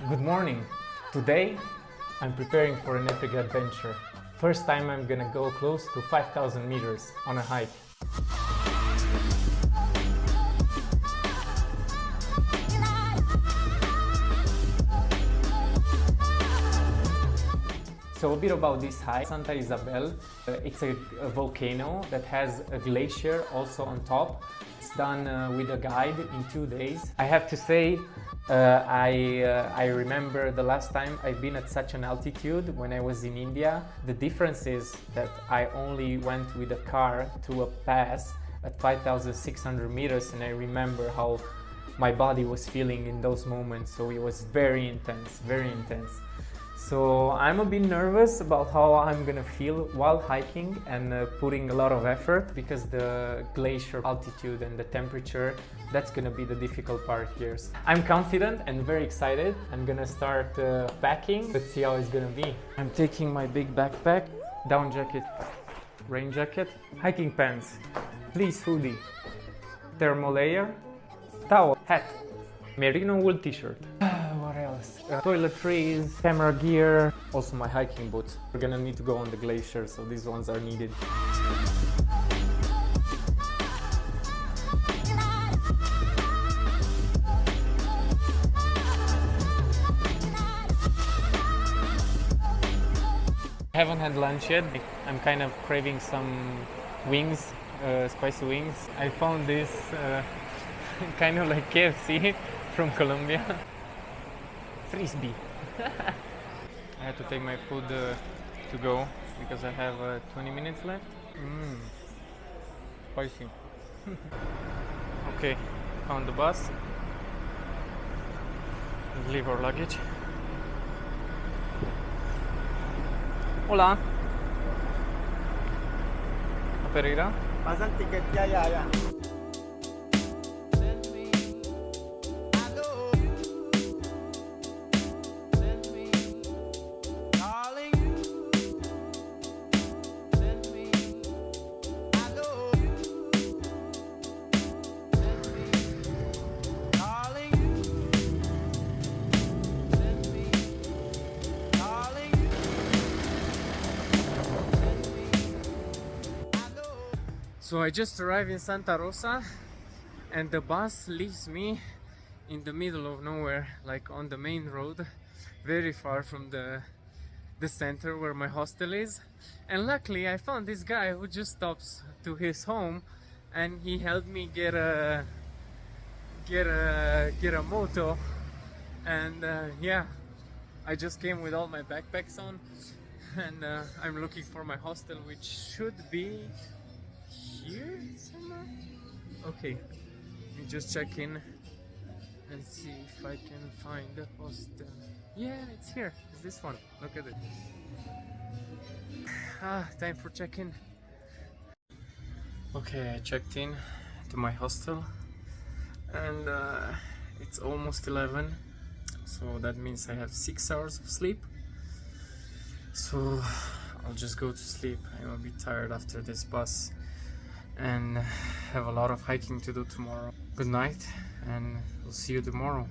Good morning. Today I'm preparing for an epic adventure. First time I'm gonna go close to 5,000 meters on a hike. So a bit about this hike, Santa Isabel. It's a volcano that has a glacier also on top. It's done with a guide in 2 days. I have to say, I remember the last time I've been at such an altitude when I was in India. The difference is that I only went with a car to a pass at 5,600 meters, and I remember how my body was feeling in those moments. So it was very intense, very intense. So I'm a bit nervous about how I'm gonna feel while hiking and putting a lot of effort, because the glacier altitude and the temperature, that's gonna be the difficult part here. I'm confident and very excited. I'm gonna start packing. Let's see how it's gonna be. I'm taking my big backpack, down jacket, rain jacket, hiking pants, fleece hoodie, thermal layer, towel, hat, merino wool t-shirt. What else? Toiletries, camera gear, also my hiking boots. We're gonna need to go on the glacier, so these ones are needed. I haven't had lunch yet. I'm kind of craving some wings, spicy wings. I found this kind of like KFC from Colombia. Frisbee. I had to take my food to go because I have 20 minutes left. Spicy. Okay, found the bus. Let's leave our luggage. Hola. ¿A Pereira? Pasa el ticket ya. So I just arrived in Santa Rosa, and the bus leaves me in the middle of nowhere, like on the main road, very far from the center where my hostel is. And luckily I found this guy who just stops to his home, and he helped me get a moto. And yeah, I just came with all my backpacks on, and I'm looking for my hostel, which should be here somewhere. Okay, let me just check in and see if I can find the hostel. Yeah, it's here. It's this one. Look at it. Time for check-in. Okay, I checked in to my hostel, and it's almost 11, so that means I have 6 hours of sleep. So I'll just go to sleep. I'm a bit tired after this bus and have a lot of hiking to do tomorrow. Good night, and we'll see you tomorrow.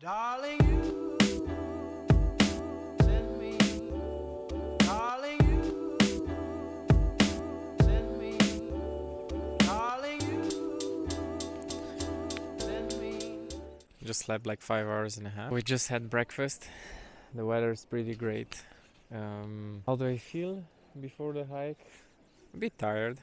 Darling, you send me. Darling, you send me. Darling, you send me. Just slept like 5.5 hours. We just had breakfast. The weather is pretty great. How do I feel before the hike? A bit tired.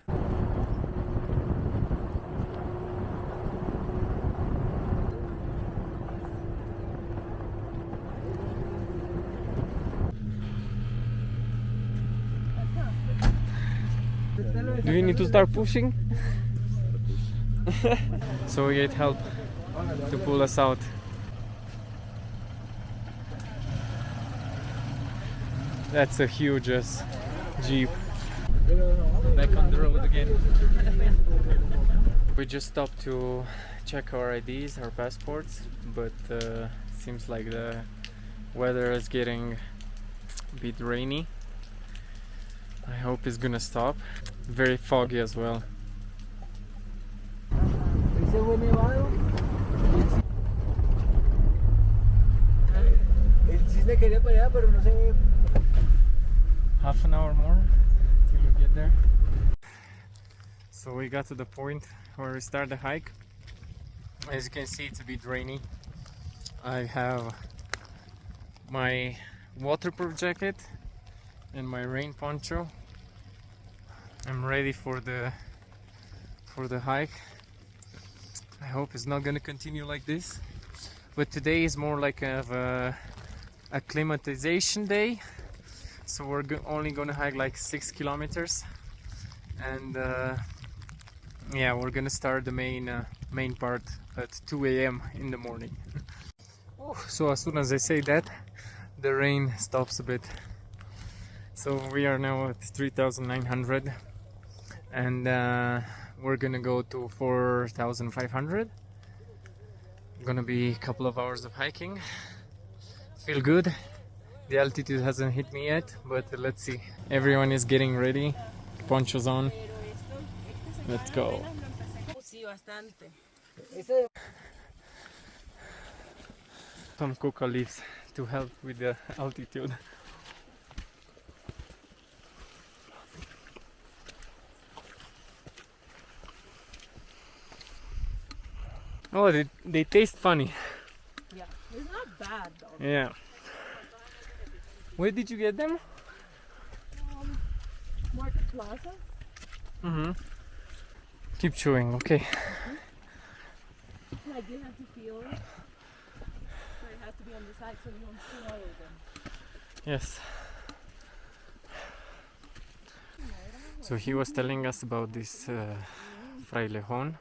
Do you need to start pushing? So we get help to pull us out. That's a huge Jeep. Back on the road again. We just stopped to check our IDs, our passports, but seems like the weather is getting a bit rainy. I hope it's gonna stop. Very foggy as well. Ese fue Nevado. El cisne quería para allá, pero no sé. Half an hour more till we get there. So we got to the point where we start the hike. As you can see, it's a bit rainy. I have my waterproof jacket and my rain poncho. I'm ready for the hike. I hope it's not gonna continue like this, but today is more like a acclimatization day, so we're only gonna hike like 6 kilometers, and yeah, we're gonna start the main part at 2 a.m. in the morning. So as soon as I say that, the rain stops a bit. So we are now at 3,900, and we're gonna go to 4,500. Gonna be a couple of hours of hiking. Feel good. The altitude hasn't hit me yet, but let's see. Everyone is getting ready. Ponchos on. Let's go. Sí, bastante. Some coca leaves to help with the altitude. Oh, they taste funny. Yeah, it's not bad though. Yeah. Where did you get them? Market Plaza. Mm-hmm. Keep chewing, okay. Like you have to feel it. So it has to be on the side so you don't swallow them. Yes. So he was telling us about this frailejón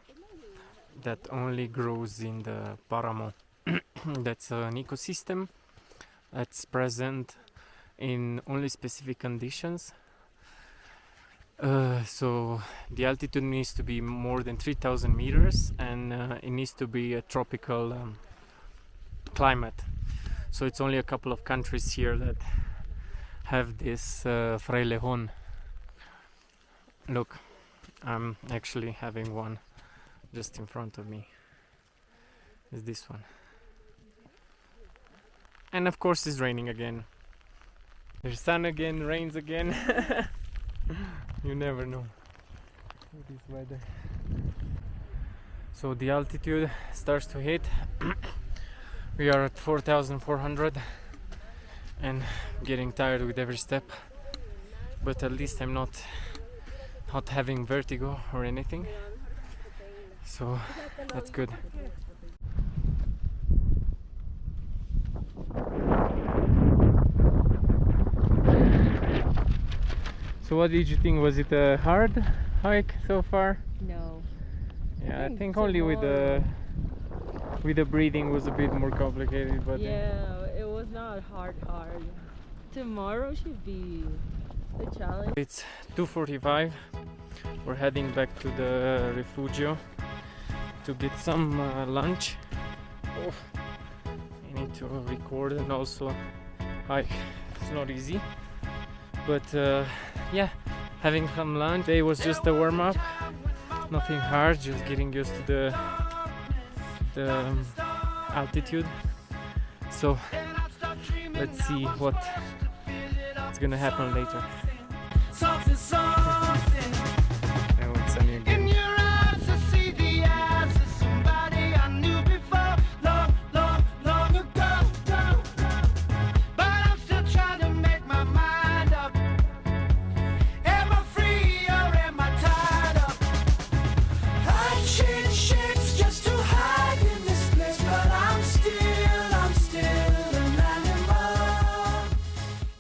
that only grows in the Paramo. That's an ecosystem that's present in only specific conditions. So the altitude needs to be more than 3,000 meters, and it needs to be a tropical climate. So it's only a couple of countries here that have this frailejón. Look, I'm actually having one just in front of me. Is this one. And of course it's raining again. There's sun again, rains again. You never know with this weather. So the altitude starts to hit. We are at 4,400 and getting tired with every step, but at least I'm not having vertigo or anything, so that's good. So what did you think? Was it a hard hike so far? No. Yeah, I think only with the breathing was a bit more complicated, but Yeah, it was not hard. Tomorrow should be the challenge. it's 2:45. We're heading back to the refugio to get some lunch. Oh, I need to record and also hike. It's not easy, but yeah, having some lunch. Today was just a warm-up, nothing hard, just getting used to the altitude. So let's see what's gonna happen later. Now it's sunny again.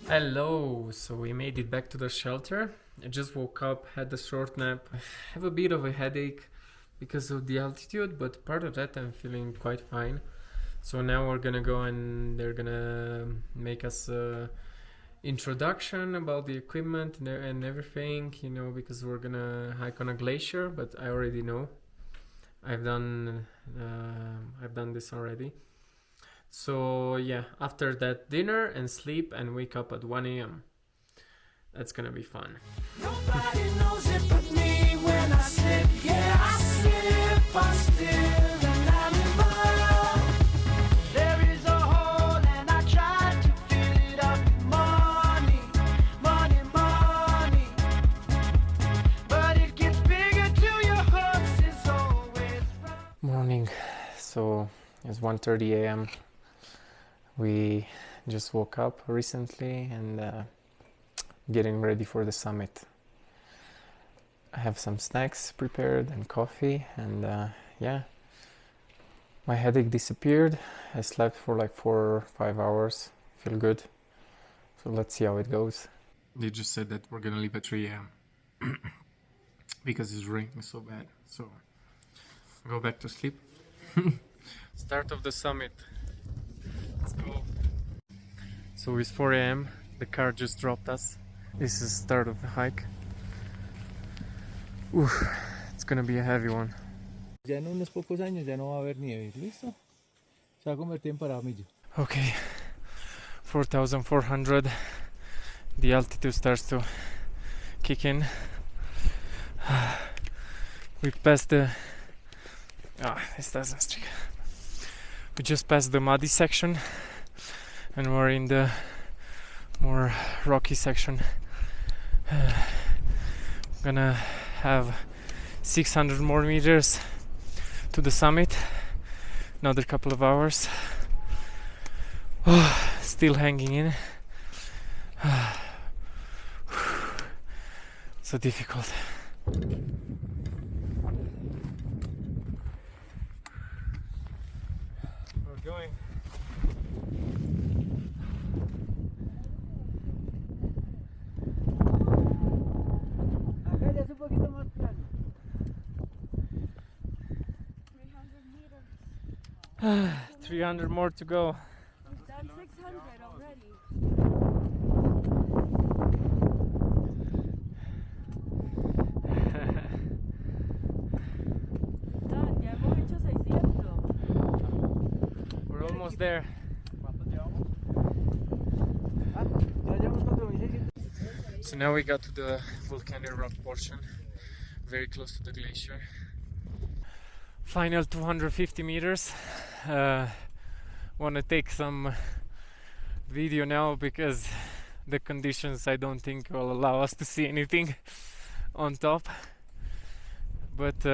Hello, so we made it back to the shelter. I just woke up, had a short nap. I have a bit of a headache because of the altitude, but part of that I'm feeling quite fine. So now we're gonna go and they're gonna make us a introduction about the equipment and everything, you know, because we're gonna hike on a glacier, but I already know. I've done this already. So yeah, after that, dinner and sleep and wake up at 1 a.m. That's gonna be fun. Nobody knows it but me when I slip. Yeah, I slip, I still It's 1:30 a.m. We just woke up recently and getting ready for the summit. I have some snacks prepared and coffee, and yeah, my headache disappeared. I slept for like 4 or 5 hours. Feel good. So let's see how it goes. They just said that we're gonna leave at 3 a.m. because it's raining so bad. So go back to sleep. Start of the summit. Let's go. So it's 4 a.m. The car just dropped us. This is the start of the hike. Oof, it's gonna be a heavy one. Ya en unos pocos años ya no va a haber nieve, ¿listo? Se va a convertir en paramillo. Okay, 4,400. The altitude starts to kick in. We passed the... We just passed the muddy section and we're in the more rocky section. Gonna have 600 more meters to the summit. Another couple of hours. Still hanging in. So difficult. We're going. Acá ya es un poquito más plano. 300 more to go. We've done 600 already. Done, ya hemos hecho 600. We're almost there. ¿Cuánto llevamos? Ya llevamos 4.600. So now we got to the volcanic rock portion, very close to the glacier. Final 250 meters. Want to take some video now because the conditions I don't think will allow us to see anything on top. But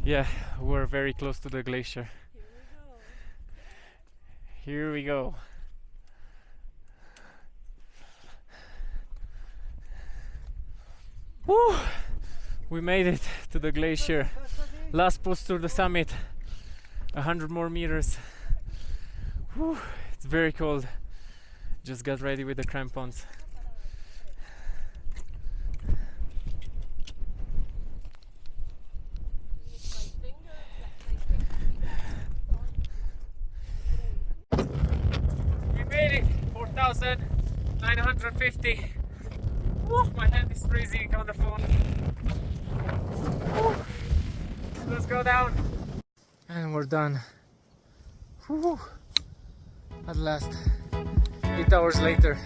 yeah, we're very close to the glacier. Here we go. Woo! We made it to the glacier. Last post to the summit. 100 more meters. Whew, it's very cold. Just got ready with the crampons. We made it. 4,950. Woo, my hand is freezing on the phone. Woo. Let's go down. And we're done. Woo. At last. 8 hours later.